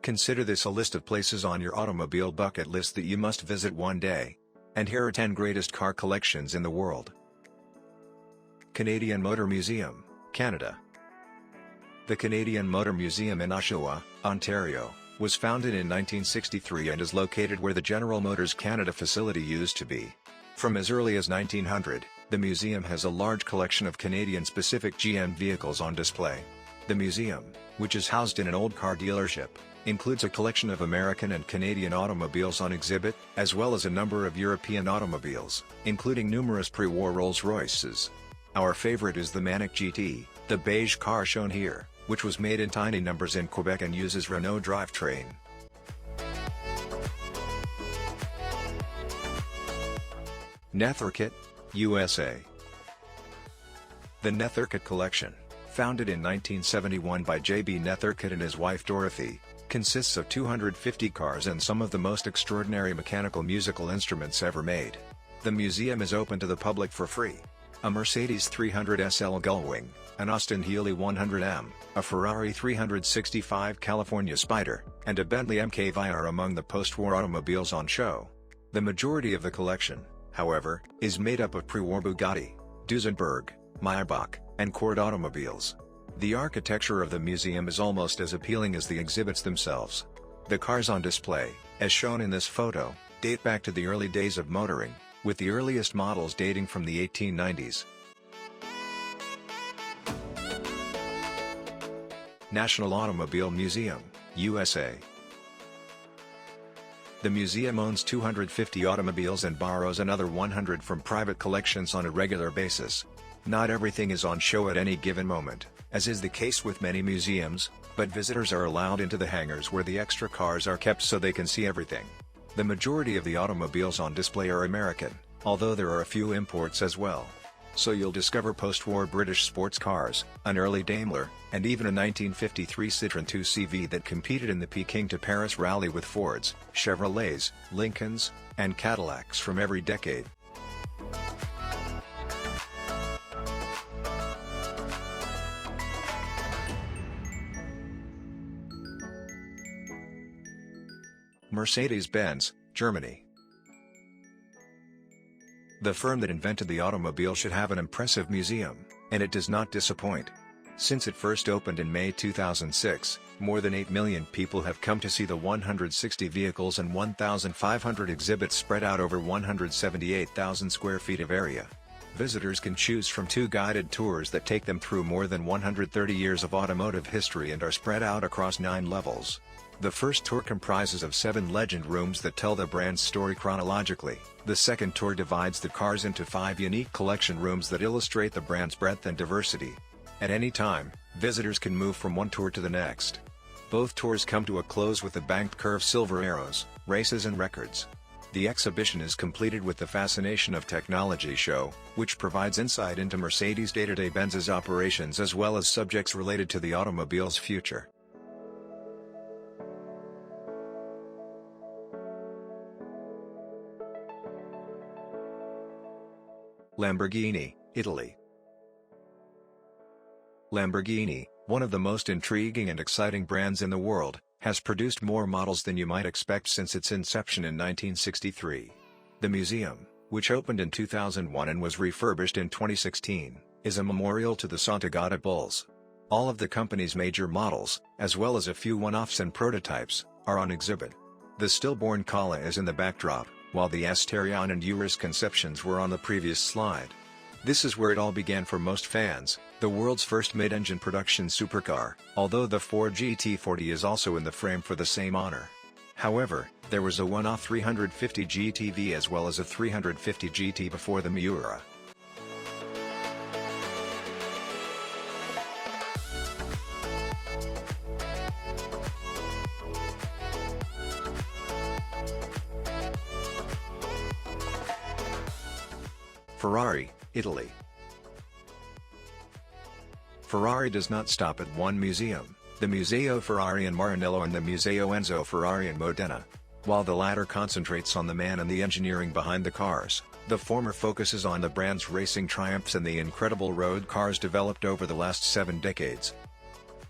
Consider this a list of places on your automobile bucket list that you must visit one day. And here are 10 greatest car collections in the world. Canadian Motor Museum, Canada. The Canadian Motor Museum in Oshawa, Ontario, was founded in 1963 and is located where the General Motors Canada facility used to be. From as early as 1900, the museum has a large collection of Canadian-specific GM vehicles on display. The museum, which is housed in an old car dealership, includes a collection of American and Canadian automobiles on exhibit, as well as a number of European automobiles, including numerous pre-war Rolls-Royces. Our favorite is the Manic GT, the beige car shown here, which was made in tiny numbers in Quebec and uses Renault drivetrain. Netherkit, USA. The Netherkit collection, founded in 1971 by J.B. Netherkit and his wife Dorothy, consists of 250 cars and some of the most extraordinary mechanical musical instruments ever made. The museum is open to the public for free. A Mercedes 300 SL Gullwing, an Austin Healey 100M, a Ferrari 365 California Spider, and a Bentley MKV are among the post-war automobiles on show. The majority of the collection, however, is made up of pre-war Bugatti, Duesenberg, Maybach, and Cord automobiles. The architecture of the museum is almost as appealing as the exhibits themselves. The cars on display, as shown in this photo, date back to the early days of motoring, with the earliest models dating from the 1890s. National Automobile Museum, USA. The museum owns 250 automobiles and borrows another 100 from private collections on a regular basis. Not everything is on show at any given moment, as is the case with many museums, but visitors are allowed into the hangars where the extra cars are kept so they can see everything. The majority of the automobiles on display are American, although there are a few imports as well. So you'll discover post-war British sports cars, an early Daimler, and even a 1953 Citroën 2CV that competed in the Peking to Paris rally with Fords, Chevrolets, Lincolns, and Cadillacs from every decade. Mercedes-Benz, Germany. The firm that invented the automobile should have an impressive museum, and it does not disappoint. Since it first opened in May 2006, more than 8 million people have come to see the 160 vehicles and 1,500 exhibits spread out over 178,000 square feet of area. Visitors can choose from 2 guided tours that take them through more than 130 years of automotive history and are spread out across 9 levels. The first tour comprises of 7 legend rooms that tell the brand's story chronologically. The second tour divides the cars into 5 unique collection rooms that illustrate the brand's breadth and diversity. At any time, visitors can move from one tour to the next. Both tours come to a close with the banked curved silver arrows, races and records. The exhibition is completed with the Fascination of Technology show, which provides insight into Mercedes' day-to-day Benz's operations as well as subjects related to the automobile's future. Lamborghini, Italy. Lamborghini, one of the most intriguing and exciting brands in the world, has produced more models than you might expect since its inception in 1963. The museum, which opened in 2001 and was refurbished in 2016, is a memorial to the Sant'Agata Bulls. All of the company's major models, as well as a few one-offs and prototypes, are on exhibit. The stillborn Kala is in the backdrop, while the Asterion and Urus conceptions were on the previous slide. This is where it all began for most fans, the world's first mid-engine production supercar, although the Ford GT40 is also in the frame for the same honor. However, there was a one-off 350 GTV as well as a 350 GT before the Miura. Ferrari, Italy. Ferrari does not stop at one museum, the Museo Ferrari in Maranello and the Museo Enzo Ferrari in Modena. While the latter concentrates on the man and the engineering behind the cars, the former focuses on the brand's racing triumphs and the incredible road cars developed over the last 7 decades.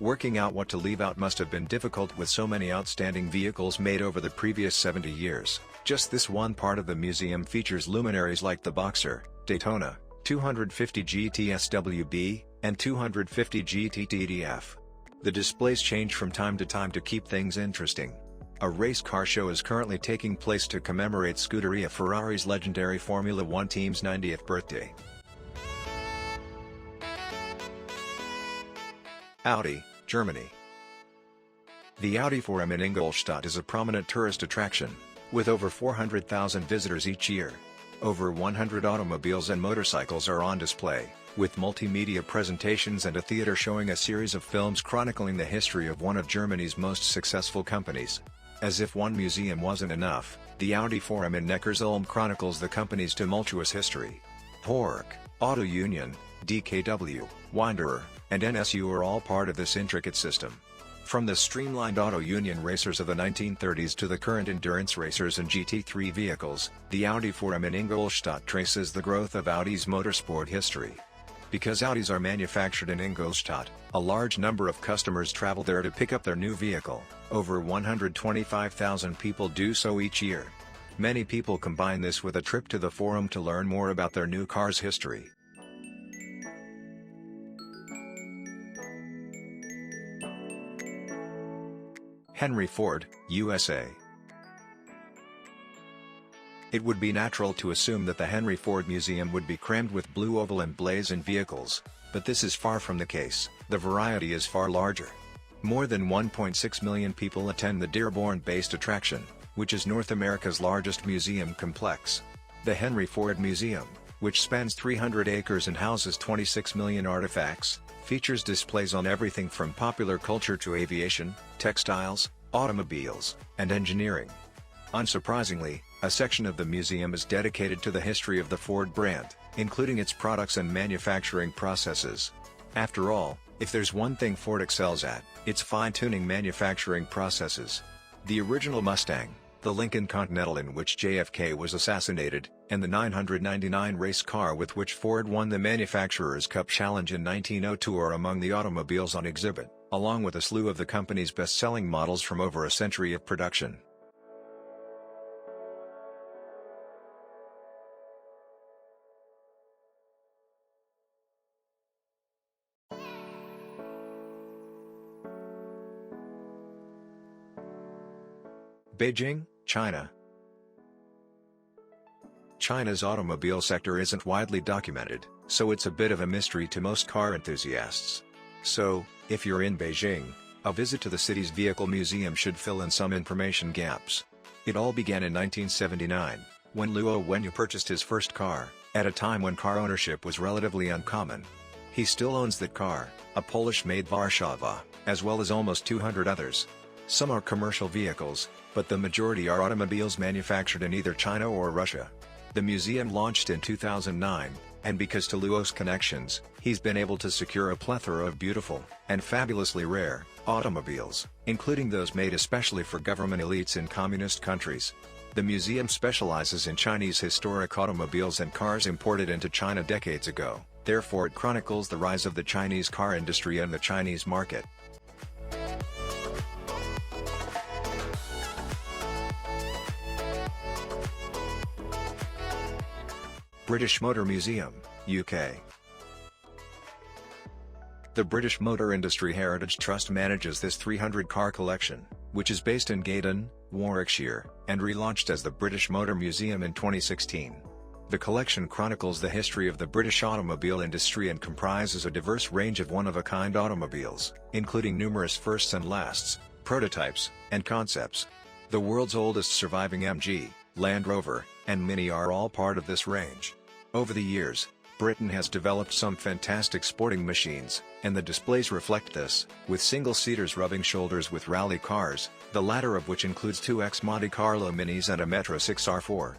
Working out what to leave out must have been difficult with so many outstanding vehicles made over the previous 70 years. Just this one part of the museum features luminaries like the Boxer, Daytona, 250 GT SWB, and 250 GT TDF. The displays change from time to time to keep things interesting. A race car show is currently taking place to commemorate Scuderia Ferrari's legendary Formula One team's 90th birthday. Audi, Germany. The Audi Forum in Ingolstadt is a prominent tourist attraction, with over 400,000 visitors each year. Over 100 automobiles and motorcycles are on display, with multimedia presentations and a theater showing a series of films chronicling the history of one of Germany's most successful companies. As if one museum wasn't enough, the Audi Forum in Neckarsulm chronicles the company's tumultuous history. Horch, Auto Union, DKW, Wanderer, and NSU are all part of this intricate system. From the streamlined Auto Union racers of the 1930s to the current endurance racers and GT3 vehicles, the Audi Forum in Ingolstadt traces the growth of Audi's motorsport history. Because Audis are manufactured in Ingolstadt, a large number of customers travel there to pick up their new vehicle. Over 125,000 people do so each year. Many people combine this with a trip to the forum to learn more about their new car's history. Henry Ford, USA. It would be natural to assume that the Henry Ford Museum would be crammed with blue oval emblazoned vehicles, but this is far from the case. The variety is far larger. More than 1.6 million people attend the Dearborn-based attraction, which is North America's largest museum complex. The Henry Ford Museum, which spans 300 acres and houses 26 million artifacts, features displays on everything from popular culture to aviation, textiles, automobiles, and engineering. Unsurprisingly, a section of the museum is dedicated to the history of the Ford brand, including its products and manufacturing processes. After all, if there's one thing Ford excels at, it's fine-tuning manufacturing processes. The original Mustang, the Lincoln Continental in which JFK was assassinated, and the 999 race car with which Ford won the Manufacturers' Cup Challenge in 1902 are among the automobiles on exhibit, along with a slew of the company's best-selling models from over a century of production. Beijing, China. China's automobile sector isn't widely documented, so it's a bit of a mystery to most car enthusiasts. So, if you're in Beijing, a visit to the city's vehicle museum should fill in some information gaps. It all began in 1979, when Luo Wenyu purchased his first car, at a time when car ownership was relatively uncommon. He still owns that car, a Polish-made Warszawa, as well as almost 200 others. Some are commercial vehicles, but the majority are automobiles manufactured in either China or Russia. The museum launched in 2009, and because to Luo's connections, he's been able to secure a plethora of beautiful, and fabulously rare, automobiles, including those made especially for government elites in communist countries. The museum specializes in Chinese historic automobiles and cars imported into China decades ago, therefore it chronicles the rise of the Chinese car industry and the Chinese market. British Motor Museum, UK. The British Motor Industry Heritage Trust manages this 300-car collection, which is based in Gaydon, Warwickshire, and relaunched as the British Motor Museum in 2016. The collection chronicles the history of the British automobile industry and comprises a diverse range of one-of-a-kind automobiles, including numerous firsts and lasts, prototypes, and concepts. The world's oldest surviving MG, Land Rover, and Mini are all part of this range. Over the years, Britain has developed some fantastic sporting machines, and the displays reflect this, with single-seaters rubbing shoulders with rally cars, the latter of which includes two ex-Monte Carlo Minis and a Metro 6R4.